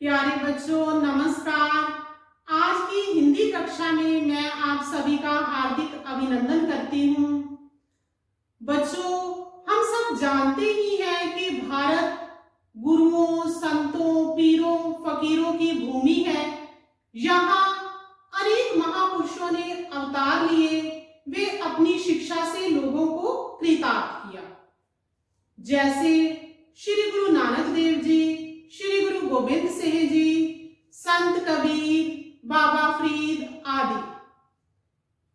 प्यारे बच्चों नमस्कार। आज की हिंदी कक्षा में मैं आप सभी का हार्दिक अभिनंदन करती हूँ। बच्चों, हम सब जानते ही हैं कि भारत गुरुओं, संतों, पीरों, फकीरों की भूमि है। यहाँ अनेक महापुरुषों ने अवतार लिए, वे अपनी शिक्षा से लोगों को कृतार्थ किया। जैसे श्री गुरु नानक देव जी, श्री गुरु गोविंद सिंह जी, संत कबीर, बाबा फरीद आदि।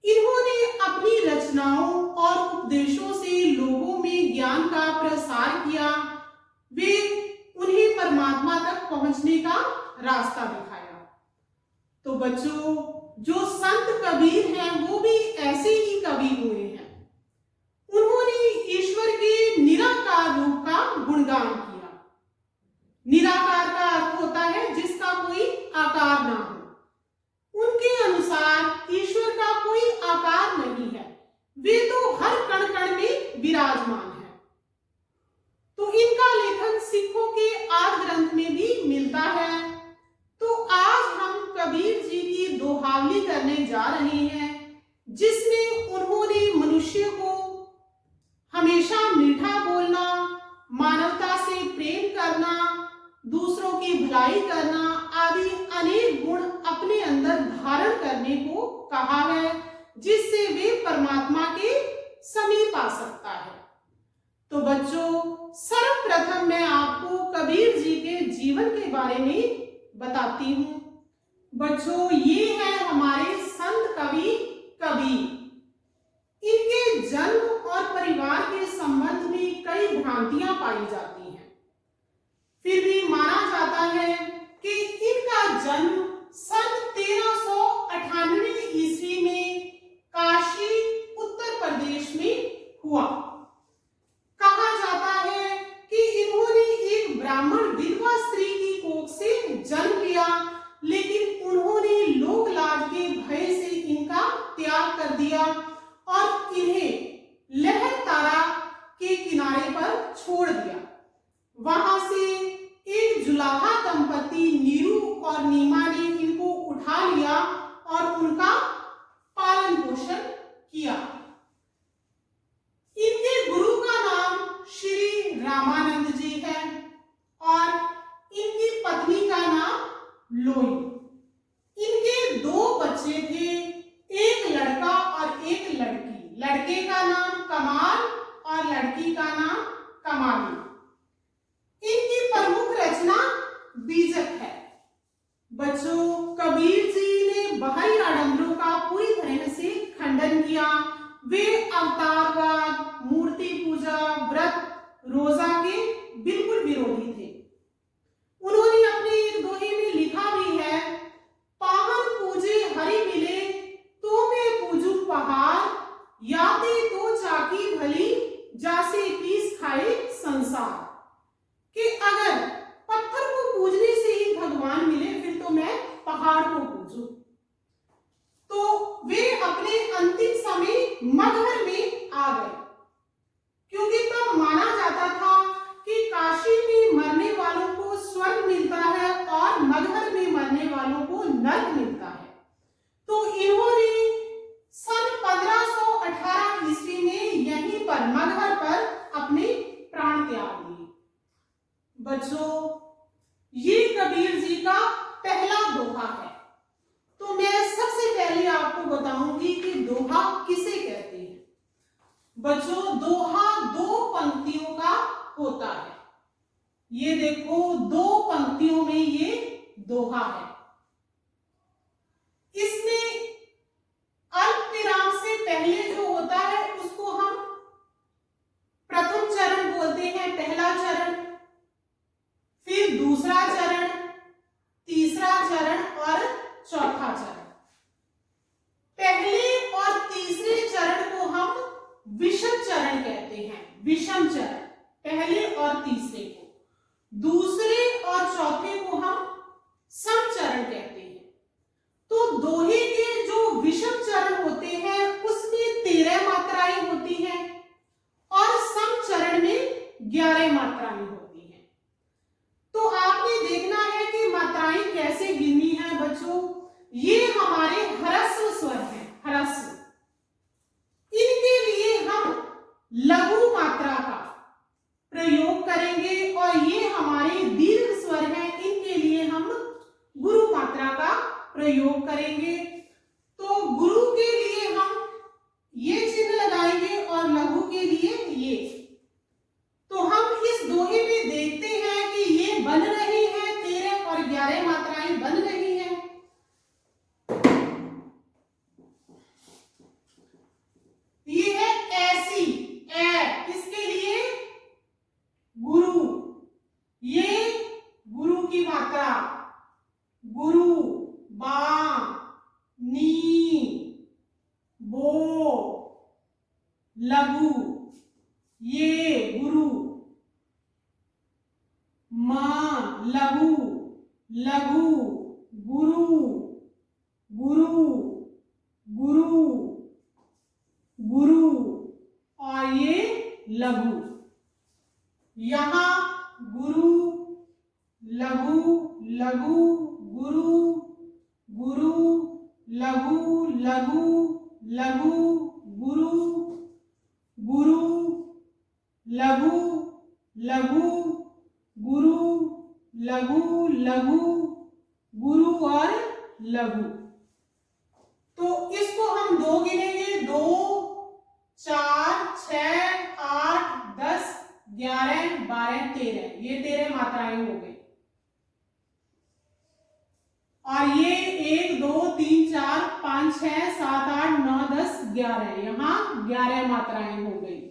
इन्होंने अपनी रचनाओं और उपदेशों से लोगों में ज्ञान का प्रसार किया। वे उन्हें परमात्मा तक पहुंचने का रास्ता दिखाया। तो बच्चों, जो संत कबीर हैं वो भी ऐसे ही कवि हुए हैं। उन्होंने ईश्वर के निराकार रूप का गुणगान किया। निराकार का अर्थ होता है जिसका कोई आकार ना हो। उनके अनुसार ईश्वर का कोई आकार नहीं है, वे तो हर कण कण में विराजमान है। तो इनका लेखन सिखों के आद्य ग्रंथ में भी मिलता है। तो आज हम कबीर जी की दोहावली करने जा रहे हैं, जिसमें उन्होंने मनुष्य को हमेशा मीठा बोलना, मानवता से प्रेम करना, दूसरों की भलाई करना आदि अनेक गुण अपने अंदर धारण करने को कहा है, जिससे वे परमात्मा के समीप आ सकता है। तो बच्चों, सर्वप्रथम मैं आपको कबीर जी के जीवन के बारे में बताती हूँ। बच्चों, ये है हमारे संत कवि कबीर। इनके जन्म और परिवार के संबंध में कई भ्रांतियां पाई जाती हैं। फिर भी माना जाता है कि इनका जन्म सन 1398 ईस्वी में काशी उत्तर प्रदेश में हुआ। कहा जाता है कि इन्होंने एक ब्राह्मण विधवा स्त्री की कोख से जन्म लिया, लेकिन उन्होंने लोक लाज के भय से इनका त्याग कर दिया और इन्हें लहर तारा के किनारे पर छोड़ दिया। वहां से एक जुलाहा दंपति नीरू और नीमा ने इनको उठा लिया और उनका पालन पोषण किया। इनके गुरु का नाम श्री रामानंद जी है और इनकी पत्नी का नाम लोई। इनके दो बच्चे थे, एक लड़का और एक लड़की। लड़के का नाम कमाल और लड़की का नाम कमाली। इनकी प्रमुख रचना बीजक है। बच्चों, कबीर जी ने बाहरी आडंबरों का पूरी तरह से खंडन किया। वे अवतारवाद, मूर्ति पूजा, व्रत, रोजा के बिल्कुल विरोधी थे। उन्होंने अपने एक दोहे में लिखा भी है, पावन पूजे हरि मिले तो मैं पूजू पहाड़, याते तो चाकी भली जासे पीस खाए संसार। कि अगर पत्थर को पूजने से ही भगवान मिले फिर तो मैं पहाड़ को पूजूं। तो वे अपने अंतिम समय मगहर में आ गए, क्योंकि तब माना जाता था कि काशी में मरने वालों को स्वर्ग मिलता है और मगहर में मरने वालों को नरक मिलता है। तो इन्होंने सन 1518 ईस्वी में यहीं पर मगहर पर अपने प्राण त्याग दिए। बच्चों, ये कबीर जी का पहला दोहा है। तो मैं सबसे पहले आपको बताऊंगी कि दोहा किसे कहते हैं। बच्चों, दोहा दो पंक्तियों का होता है। ये देखो, दो पंक्तियों में ये दोहा है। इसमें अल्प विराम से पहले जो होता है उसको हम प्रथम चरण बोलते हैं, पहला चरण, फिर दूसरा चरण, तीसरा चरण और चौथा चरण। पहले और तीसरे चरण को हम विषम चरण कहते हैं। विषम चरण पहले और तीसरे को, दूसरे और चौथे को हम सम चरण कहते हैं। तो दोहे के जो विषम चरण होते हैं उसमें 13 मात्राएं होती हैं और सम चरण में 11 मात्राएं होती हैं। तो आपने देखना है कि मात्रा मात्राएं कैसे गिननी है बच्चों? ये हमारे ह्रस्व स्वर हैं, ह्रस्व। इनके लिए हम लघु मात्रा का प्रयोग करेंगे और ये हमारे दीर्घ स्वर हैं, इनके लिए हम गुरु मात्रा का प्रयोग करेंगे। तो गुरु के लिए हम ये चिन्ह लगाएंगे और लघु के लिए ये। तो हम इस दोहे में देखते हैं कि ये बन रही है 13 और 11 मात्राएं बन रही हैं। ये है ऐसी, किसके लिए? गुरु। ये गुरु की मात्रा, गुरु, बा, नी, बो, लघु, ये गुरु, मा, लघु, लघु, गुरु, गुरु, गुरु, गुरु और ये लघु। यहां गुरु, लघु, लघु, गुरु, गुरु, लघु, लघु, लघु, गुरु, गुरु, लघु, लघु, गुरु, लघु, लघु, गुरु और लघु। तो इसको हम 2 गिनेंगे, 2, 4, 6, 8, 10, 11, 12, 13। ये 13 मात्राएं हो गई। और ये 1, 2, 3, 4, 5, 6, 7, 8, 9, 10, 11। यहां 11 मात्राएं हो गई।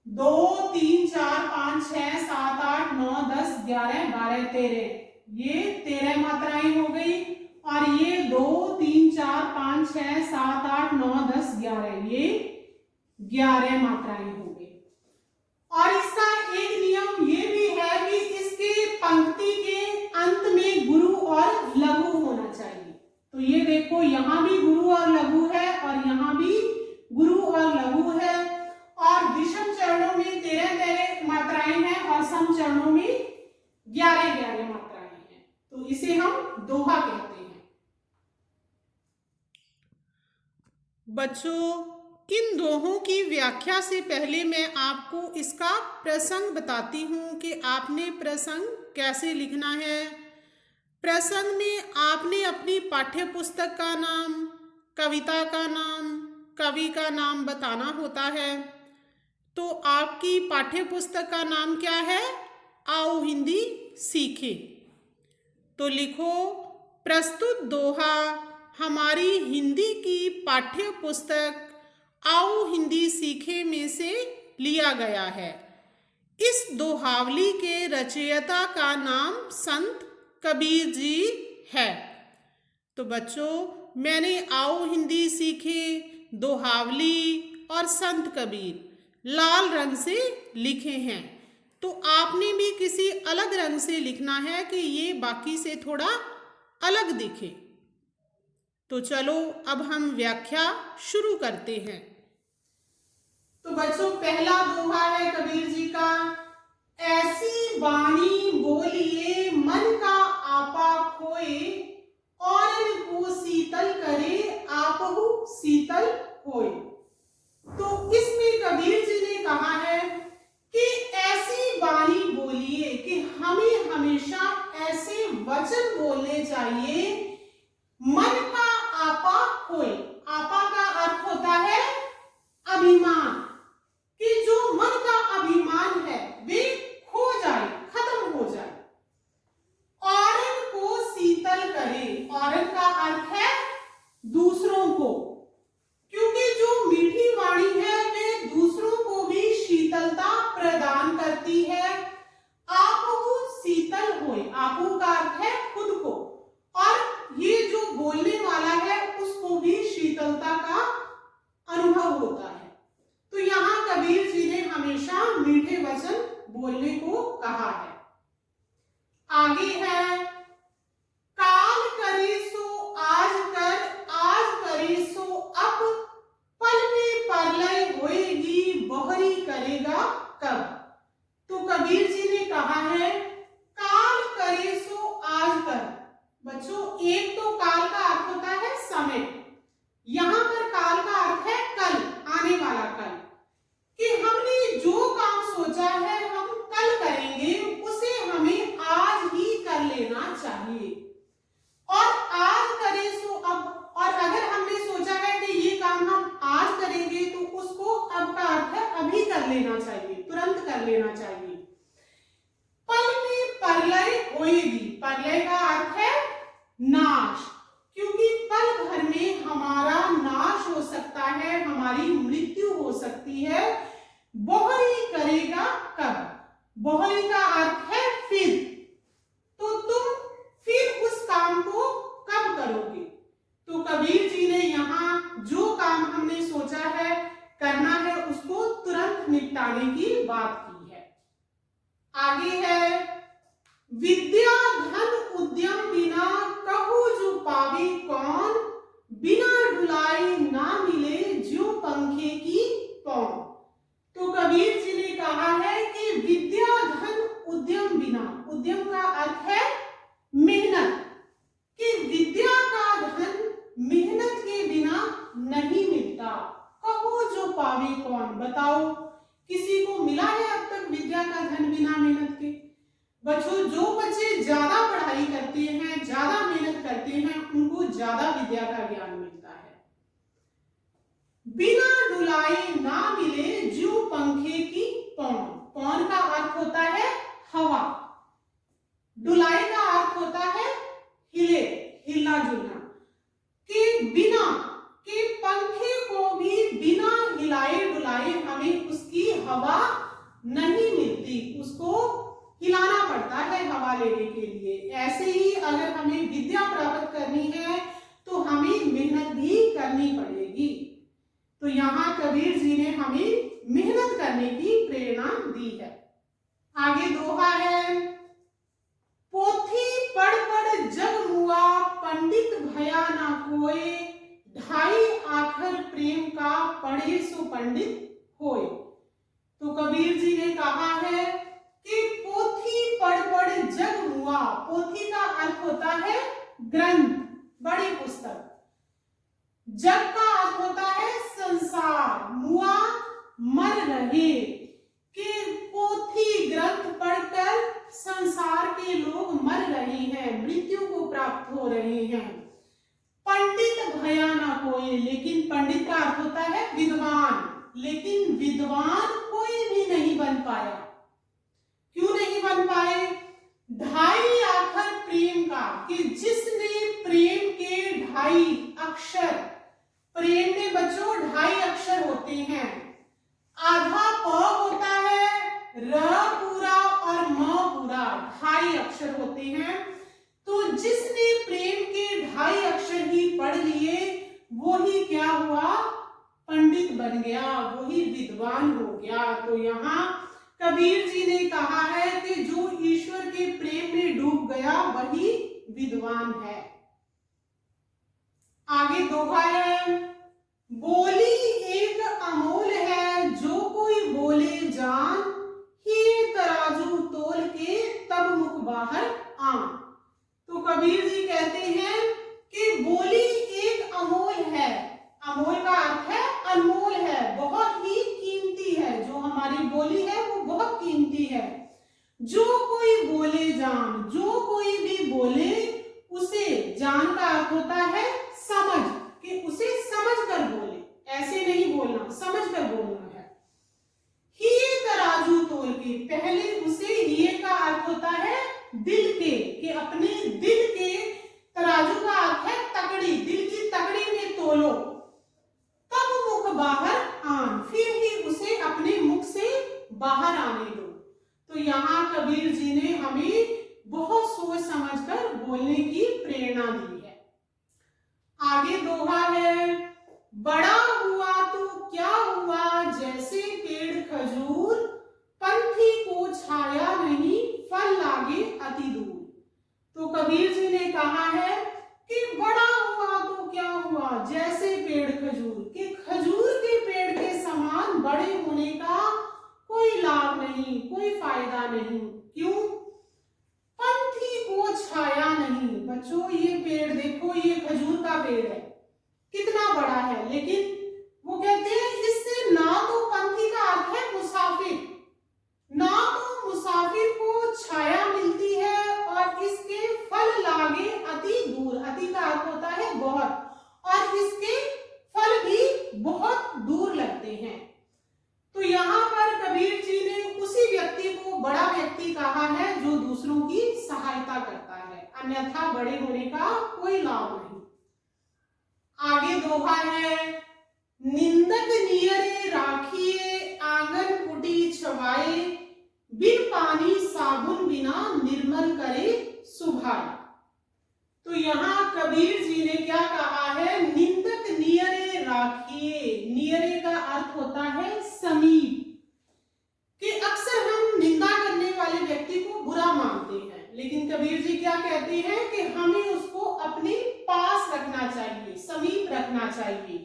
2, 3, 4, 5, 6, 7, 8, 9, 10, 11, 12, 13। ये 13 मात्राएं हो गई। और ये 2, 3, 4, 5, 6, 7, 8, 9, 10, 11। ये 11 मात्राएं हो गई। और इसका एक नियम ये भी है कि इसके पंक्ति के अंत में गुरु और लघु होना चाहिए। तो ये देखो, यहां भी गुरु और लघु है और यहां भी गुरु और लघु है। और विषम चरणों में 13 मात्राएं हैं और सम चरणों में 11 मात्राएं हैं। तो इसे हम दोहा कहते हैं। बच्चों, किन दोहों की व्याख्या से पहले मैं आपको इसका प्रसंग बताती हूँ कि आपने प्रसंग कैसे लिखना है। प्रसंग में आपने अपनी पाठ्य पुस्तक का नाम, कविता का नाम, कवि का नाम बताना होता है। तो आपकी पाठ्य पुस्तक का नाम क्या है? आओ हिंदी सीखें। तो लिखो, प्रस्तुत दोहा हमारी हिंदी की पाठ्य पुस्तक आओ हिंदी सीखे में से लिया गया है। इस दोहावली के रचयिता का नाम संत कबीर जी है। तो बच्चों, मैंने आओ हिंदी सीखे, दोहावली और संत कबीर लाल रंग से लिखे हैं। तो आपने भी किसी अलग रंग से लिखना है कि ये बाकी से थोड़ा अलग दिखे। तो चलो अब हम व्याख्या शुरू करते हैं। तो बच्चों, पहला दोहा है कबीर जी का। ऐसी वाणी बोलिए मन का आपा खोए, औरन को शीतल करे आपहु शीतल होए। तो इसमें कबीर जी ने कहा है कि ऐसी वाणी बोलिए, कि हमें हमेशा ऐसे वचन बोलने चाहिए मन का आपा खोए। आपा का अर्थ होता है अभिमान, कि जो मन का अभिमान है वे खो जाए, खत्म हो जाए। औरन को शीतल करे, औरन का अर्थ है दूसरों को, क्योंकि जो मीठी वाणी है वे दूसरों को भी शीतलता प्रदान करती है। आपहु शीतल होए, आपहु का अर्थ है खुद को, और ये जो बोलने वाला है उसको भी शीतलता का अनुभव होता है। तो यहाँ कबीर जी ने हमेशा मीठे वचन बोलने को कहा है। आगे है, काल करे सो आज कर, आज करे सो अब, पल में परलय होएगी बहरी करेगा कब। तो कबीर जी ने कहा है, काल करे सो लेना चाहिए। पल में परलय होएगी, परलय का अर्थ है नाश, क्योंकि पल भर में हमारा नाश हो सकता है, हमारी मृत्यु हो सकती है। बोहरी करेगा कब, बोहरी का अर्थ है फिर, तो तुम फिर उस काम को कब करोगे। तो कबीर जी ने यहाँ जो काम हमने सोचा है करना है उसको तुरंत निपटाने की बात की है। आगे है, विद्या धन उद्यम बिना कहू जो पावे कौन, बिना डुलाए ना मिले ज्यों पंखे की पौन। तो कबीर जी ने कहा है कि विद्या धन उद्यम बिना, उद्यम का अर्थ है मेहनत, कि विद्या का धन मेहनत के बिना नहीं मिलता। कहो जो पावे कौन, बताओ किसी को मिला है अब तक विद्या का धन बिना मेहनत के। बच्चों, जो बच्चे ज्यादा पढ़ाई करते हैं, ज्यादा मेहनत करते हैं, उनको ज्यादा विद्या का ज्ञान मिलता है। बिना डुलाए ना मिले ज्यों पंखे की पौन, पौन का अर्थ होता है हवा, डुलाए का अर्थ होता है हिले, हिलना जुलना, कि बिना के पंखे को भी बिना हिलाए डुलाए हमें उसकी हवा नहीं मिलती, उसको हिलाना पड़ता है हवा लेने के लिए। ऐसे ही अगर हमें विद्या प्राप्त करनी है तो हमें मेहनत भी करनी पड़ेगी। तो यहाँ कबीर जी ने हमें मेहनत करने की प्रेरणा दी है। आगे दोहा है, पोथी पढ़ पढ़ जग हुआ पंडित भया ना कोय, ढाई आखर प्रेम का पढ़े सो पंडित होय। तो कबीर जी ने कहा है कि पोथी पढ़ पढ़ जग हुआ, पोथी का अर्थ होता है ग्रंथ, बड़ी पुस्तक, जग का अर्थ होता है संसार, मुआ मर रहे, कि पोथी ग्रंथ पढ़कर संसार के लोग मर रहे हैं, मृत्यु को प्राप्त हो रहे हैं। पंडित भया ना कोई, लेकिन पंडित का अर्थ होता है विद्वान, लेकिन विद्वान कोई भी नहीं बन पाया। क्यों नहीं बन पाए? ढाई आखर प्रेम का, कि जिसने प्रेम के ढाई अक्षर, प्रेम में बच्चों ढाई अक्षर होते हैं, आधा प होता है, र पूरा और म पूरा, ढाई अक्षर होते हैं। तो जिसने प्रेम के ढाई अक्षर ही पढ़ लिए वो ही क्या हुआ? पंडित बन गया, वही विद्वान हो गया। तो यहाँ कबीर जी ने कहा है कि जो ईश्वर के प्रेम में डूब गया वही विद्वान है। आगे दोहा है, बोली एक अमोल है जो कोई बोले जान, ही तराजू तोल के तब मुख बाहर आन। तो कबीर जी कहते हैं कि बोली एक अमोल है, अमोल का अर्थ है अनमोल है, बहुत ही कीमती है, जो हमारी बोली है वो बहुत कीमती है। जो कोई बोले जान, जो कोई भी बोले उसे, जान का अर्थ होता है समझ, कि उसे समझ कर बोले, ऐसे नहीं बोलना, समझ कर बोलना है। हिये तराजू तोल के, पहले उसे, हिये का अर्थ होता है दिल के, कि अपने दिल के, तराजू का अर्थ है तकड़ी, दिल की तकड़ी में तोलो, तब मुख बाहर आन, फिर ही उसे अपने मुख से बाहर आने दो। तो यहाँ कबीर जी ने हमें बहुत सोच समझकर बोलने की प्रेरणा दी है। आगे दोहा है, बड़ा हुआ तो क्या हुआ जैसे पेड़ खजूर, पंथी को छाया नहीं फल लागे अति दूर। तो कबीर जी ने कहा है कि बड़ा हुआ तो क्या हुआ जैसे पेड़ खजूर, कि खजूर के पेड़ के समान बड़े होने का कोई लाभ नहीं, कोई फायदा नहीं। क्यों? पंथी को छाया नहीं। बच्चों ये पेड़ देखो, ये खजूर का पेड़ है, कितना बड़ा है, लेकिन वो कहते हैं इससे ना तो पंथी का अर्थ है मुसाफिर, ना तो मुसाफिर को छाया मिलती है, और इसके फल लागे अति दूर, अति का अर्थ होता है बहुत, और इसके फल भी बहुत दूर लगते हैं। तो यहाँ पर कबीर जी ने उसी व्यक्ति दूसरों की सहायता करता है, अन्यथा बड़े होने का कोई लाभ नहीं। आगे दोहा है, निंदक नियरे राखिए आंगन कुटी छवाए, बिन पानी साबुन बिना निर्मल करे सुभाए। तो यहाँ कबीर जी ने क्या कहा है, निंदक नियरे राखिए। नियरे का अर्थ होता है समीप, कि अक्सर हम निंदा करने वाले व्यक्ति को बुरा मानते हैं, लेकिन कबीर जी क्या कहते हैं कि हमें उसको अपने पास रखना चाहिए, समीप रखना चाहिए।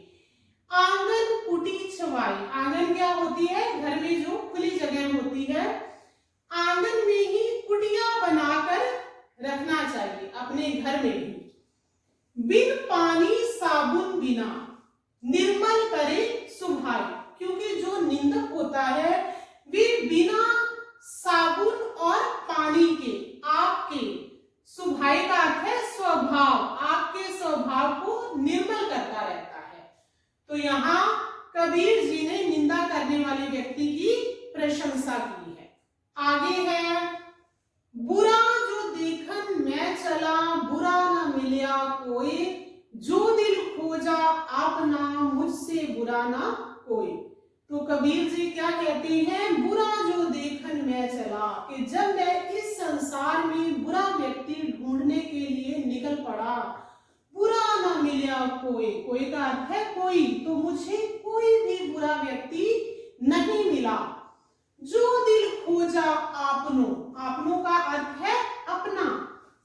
आंगन कुटी छवाई, आंगन क्या होती है, घर में जो खुली जगह होती है, आंगन में ही कुटिया बनाकर रखना चाहिए अपने घर में ही। बिन पानी साबुन बिना निर्मल करे सुभाए, क्योंकि जो निंदक होता है वे बिना साबुन और पानी के आपके, सुभाए का अर्थ है स्वभाव, आपके स्वभाव को निर्मल करता रहता है। तो यहाँ कबीर जी ने निंदा करने वाले व्यक्ति की प्रशंसा की है। आगे है, बुरा जो देखन मैं चला बुरा न मिलिया कोई, जो दिल खोजा आपना मुझसे बुरा ना कोई। तो कबीर जी क्या कहते हैं, बुरा जो देखन मैं चला, कि जब मैं इस संसार में बुरा व्यक्ति ढूंढने के लिए निकल पड़ा, बुरा न मिला कोई, कोई का अर्थ है कोई, तो मुझे कोई भी बुरा व्यक्ति नहीं मिला। जो दिल खोजा आपनो, आपनो का अर्थ है अपना,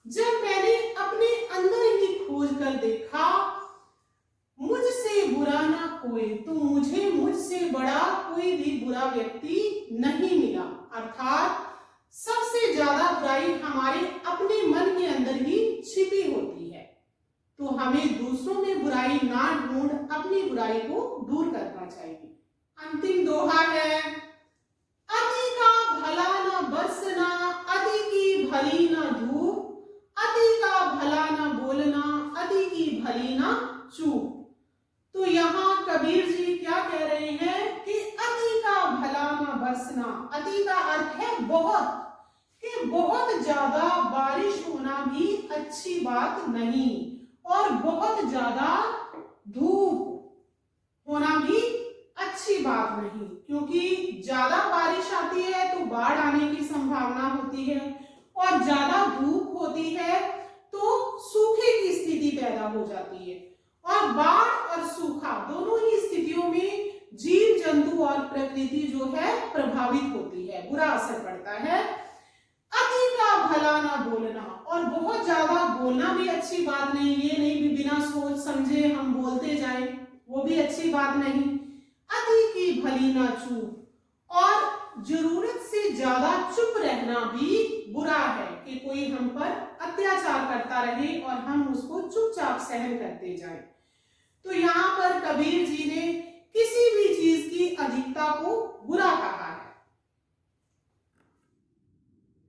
जब मैंने अपने अंदर ही खोज कर देखा, मुझसे बुरा ना कोई, तो मुझे मुझसे बड़ा कोई भी बुरा व्यक्ति नहीं मिला। अर्थात सबसे ज्यादा बुराई हमारे अपने मन के अंदर ही छिपी होती है, तो हमें दूसरों में बुराई ना ढूंढ अपनी बुराई को दूर करना चाहिए। अंतिम दोहा है, अति का भला न बरसना अति की भली न धूप, अति का भला न बोलना अति की भली न चूप। तो यहाँ कबीर जी क्या कह रहे हैं कि अति का भला न बरसना, अति का अर्थ है बहुत, कि बहुत ज्यादा बारिश होना भी अच्छी बात नहीं, और बहुत ज्यादा धूप होना भी अच्छी बात नहीं, क्योंकि ज्यादा बारिश आती है तो बाढ़ आने की संभावना होती है, और ज्यादा धूप होती है तो सूखे की स्थिति पैदा हो जाती है, और बाढ़ और सूखा दोनों ही स्थितियों में जीव जंतु और प्रकृति जो है प्रभावित होती है, बुरा असर पड़ता है। अति का भला ना बोलना, और बहुत ज्यादा बोलना भी अच्छी बात नहीं, ये नहीं भी बिना सोच समझे हम बोलते जाएं, वो भी अच्छी बात नहीं। अति की भली ना चूप, और जरूरत से ज्यादा चुप रहना भी बुरा है, कि कोई हम पर अत्याचार करता रहे और हम उसको चुपचाप सहन करते जाएं। तो यहाँ पर कबीर जी ने किसी भी चीज की अधिकता को बुरा कहा है।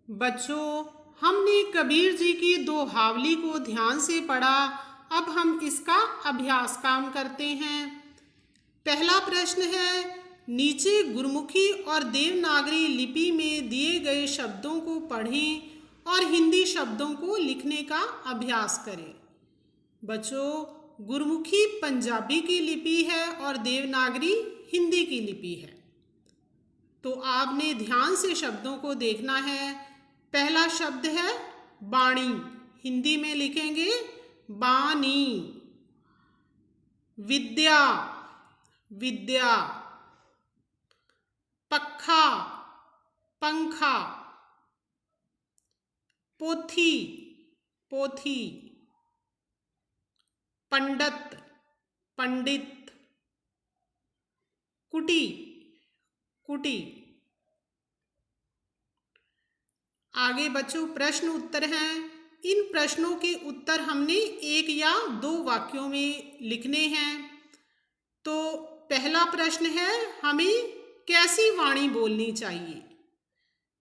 बच्चों, हमने कबीर जी की दोहावली को ध्यान से पढ़ा, अब हम इसका अभ्यास काम करते हैं। पहला प्रश्न है, नीचे गुरमुखी और देवनागरी लिपि में दिए गए शब्दों को पढ़ें और हिंदी शब्दों को लिखने का अभ्यास करें। बच्चों, गुरमुखी पंजाबी की लिपि है और देवनागरी हिंदी की लिपि है, तो आपने ध्यान से शब्दों को देखना है। पहला शब्द है बाणी, हिंदी में लिखेंगे बानी। विद्या, विद्या। पक्खा, पंखा। पोथी, पोथी। पंडित, पंडित। कुटी, कुटी। आगे बच्चों प्रश्न उत्तर हैं। इन प्रश्नों के उत्तर हमने एक या दो वाक्यों में लिखने हैं। तो पहला प्रश्न है, हमें कैसी वाणी बोलनी चाहिए?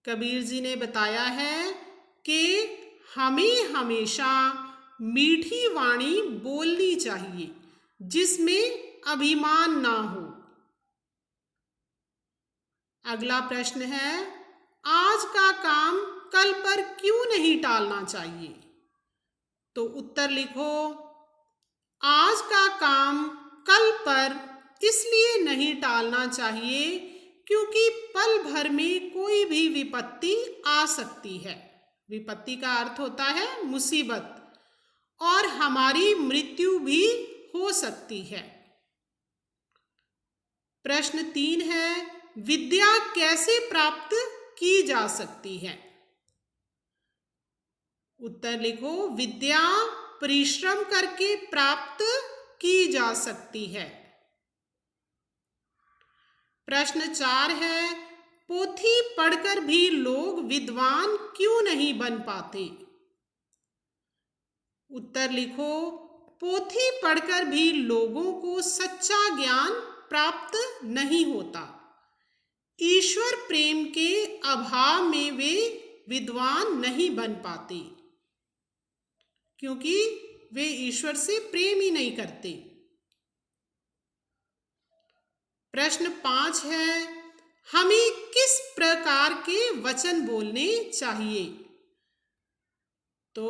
कबीर जी ने बताया है कि हमें हमेशा मीठी वाणी बोलनी चाहिए जिसमें अभिमान ना हो। अगला प्रश्न है, आज का काम कल पर क्यों नहीं टालना चाहिए? तो उत्तर लिखो, आज का काम कल पर इसलिए नहीं टालना चाहिए क्योंकि पल भर में कोई भी विपत्ति आ सकती है। विपत्ति का अर्थ होता है मुसीबत, और हमारी मृत्यु भी हो सकती है। प्रश्न 3 है, विद्या कैसे प्राप्त की जा सकती है? उत्तर लिखो, विद्या परिश्रम करके प्राप्त की जा सकती है। प्रश्न 4 है, पोथी पढ़कर भी लोग विद्वान क्यों नहीं बन पाते? उत्तर लिखो, पोथी पढ़कर भी लोगों को सच्चा ज्ञान प्राप्त नहीं होता। ईश्वर प्रेम के अभाव में वे विद्वान नहीं बन पाते, क्योंकि वे ईश्वर से प्रेम ही नहीं करते। प्रश्न 5 है, हमें किस प्रकार के वचन बोलने चाहिए? तो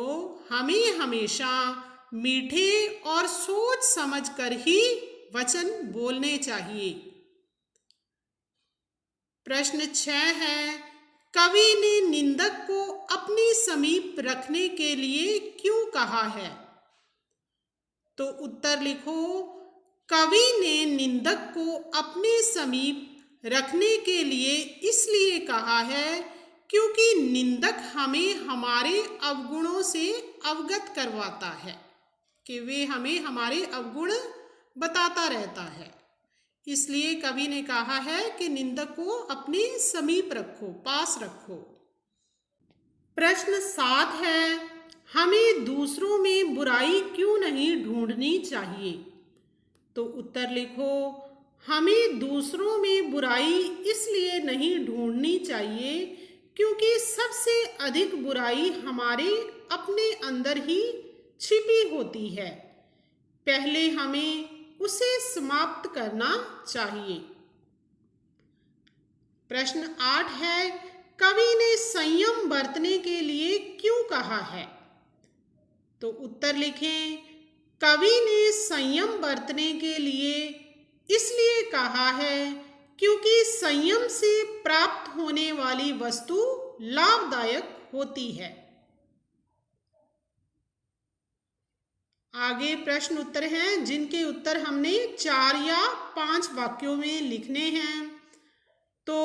हमें हमेशा मीठे और सोच समझकर ही वचन बोलने चाहिए। प्रश्न 6 है, कवि ने निंदक को अपने समीप रखने के लिए क्यों कहा है? तो उत्तर लिखो, कवि ने निंदक को अपने समीप रखने के लिए इसलिए कहा है क्योंकि निंदक हमें हमारे अवगुणों से अवगत करवाता है, कि वे हमें हमारे अवगुण बताता रहता है। इसलिए कवि ने कहा है कि निंदक को अपने समीप रखो, पास रखो। प्रश्न 7 है, हमें दूसरों में बुराई क्यों नहीं ढूंढनी चाहिए? तो उत्तर लिखो, हमें दूसरों में बुराई इसलिए नहीं ढूंढनी चाहिए क्योंकि सबसे अधिक बुराई हमारे अपने अंदर ही छिपी होती है। पहले हमें उसे समाप्त करना चाहिए। प्रश्न 8 है, कवि ने संयम बरतने के लिए क्यों कहा है? तो उत्तर लिखें, कवि ने संयम बरतने के लिए इसलिए कहा है क्योंकि संयम से प्राप्त होने वाली वस्तु लाभदायक होती है। आगे प्रश्न उत्तर हैं जिनके उत्तर हमने 4 या 5 वाक्यों में लिखने हैं। तो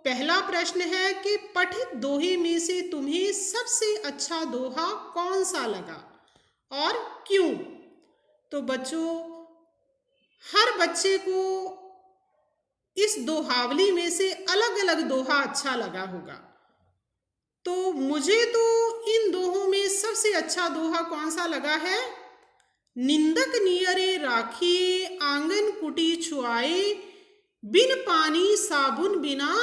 पहला प्रश्न है कि पठित दोहे में से तुम्हें सबसे अच्छा दोहा कौन सा लगा और क्यों? तो बच्चों, हर बच्चे को इस दोहावली में से अलग अलग दोहा अच्छा लगा होगा। तो मुझे तो इन दोहों में सबसे अच्छा दोहा कौन सा लगा है? निंदक नियरे राखिए आंगन कुटी छुआए, बिन पानी साबुन बिना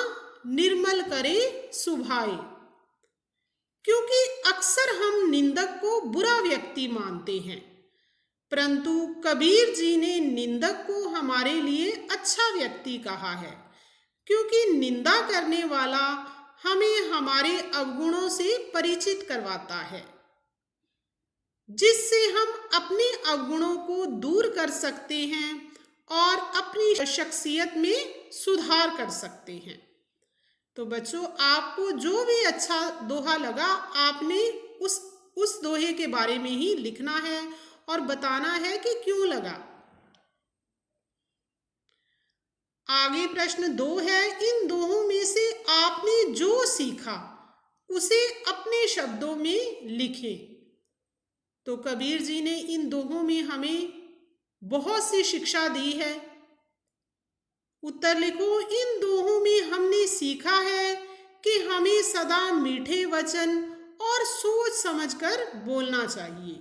निर्मल करे सुभाए। क्योंकि अक्सर हम निंदक को बुरा व्यक्ति मानते हैं, परंतु कबीर जी ने निंदक को हमारे लिए अच्छा व्यक्ति कहा है, क्योंकि निंदा करने वाला हमें हमारे अवगुणों से परिचित करवाता है, जिससे हम अपने अवगुणों को दूर कर सकते हैं और अपनी शख्सियत में सुधार कर सकते हैं। तो बच्चों, आपको जो भी अच्छा दोहा लगा, आपने उस दोहे के बारे में ही लिखना है और बताना है कि क्यों लगा। आगे प्रश्न 2 है, इन दोहों में से आपने जो सीखा उसे अपने शब्दों में लिखें। तो कबीर जी ने इन दोहों में हमें बहुत सी शिक्षा दी है। उत्तर लिखो, इन दोहों में हमने सीखा है कि हमें सदा मीठे वचन और सोच समझकर बोलना चाहिए।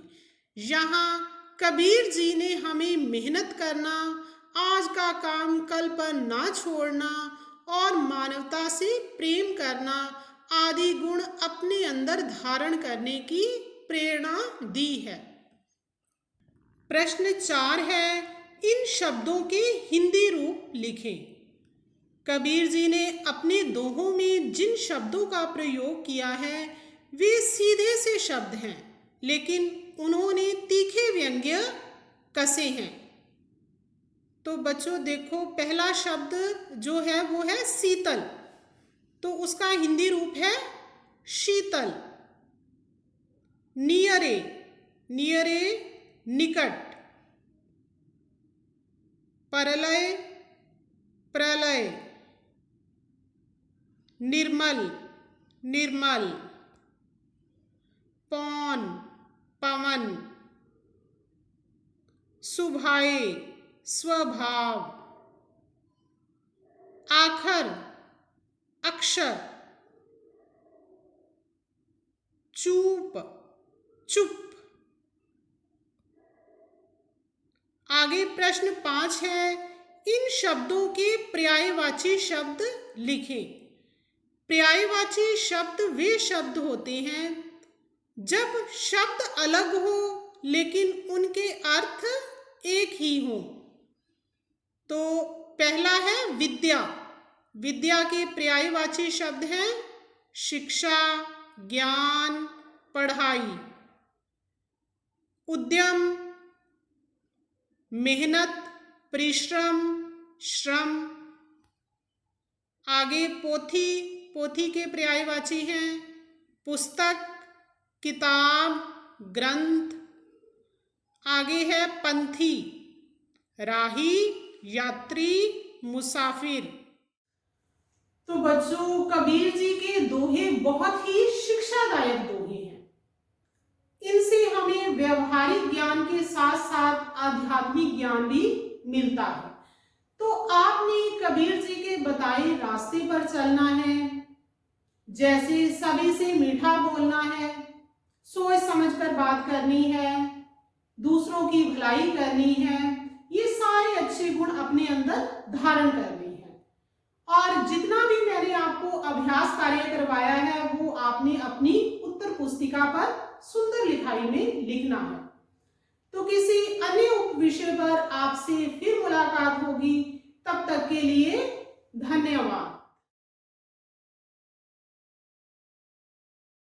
यहाँ कबीर जी ने हमें मेहनत करना, आज का काम कल पर ना छोड़ना और मानवता से प्रेम करना आदि गुण अपने अंदर धारण करने की प्रेरणा दी है। प्रश्न 4 है, इन शब्दों के हिंदी रूप लिखें। कबीर जी ने अपने दोहों में जिन शब्दों का प्रयोग किया है वे सीधे से शब्द हैं, लेकिन उन्होंने तीखे व्यंग्य कसे हैं। तो बच्चों देखो, पहला शब्द जो है वो है शीतल, तो उसका हिंदी रूप है शीतल। नियरे, नियरे निकट। परलय, प्रलय। निर्मल, निर्मल। पौन, पवन। सुभाए, स्वभाव। आखर, अक्षर। चूप, चुप। आगे प्रश्न 5 है, इन शब्दों के पर्यायवाची शब्द लिखें। पर्यायवाची शब्द वे शब्द होते हैं जब शब्द अलग हो लेकिन उनके अर्थ एक ही हो। तो पहला है विद्या। विद्या के पर्यायवाची शब्द हैं शिक्षा, ज्ञान, पढ़ाई। उद्यम, मेहनत, परिश्रम, श्रम। आगे पोथी। पोथी के पर्यायवाची हैं पुस्तक, किताब, ग्रंथ। आगे है पंथी, राही, यात्री, मुसाफिर। तो बच्चों, कबीर जी के दोहे बहुत ही शिक्षादायक दोहे हैं। इनसे हमें व्यवहारिक ज्ञान के साथ साथ आध्यात्मिक ज्ञान भी मिलता है। तो आपने कबीर जी के बताए रास्ते पर चलना है, जैसे सभी से मीठा बोलना है, सोच समझकर बात करनी है, दूसरों की भलाई करनी है, ये सारे अच्छे गुण अपने अंदर धारण करने हैं। और जितना भी मैंने आपको अभ्यास कार्य करवाया है वो आपने अपनी उत्तर पुस्तिका पर सुंदर लिखाई में लिखना है। तो किसी अन्य विषय पर आपसे फिर मुलाकात होगी, तब तक के लिए धन्यवाद।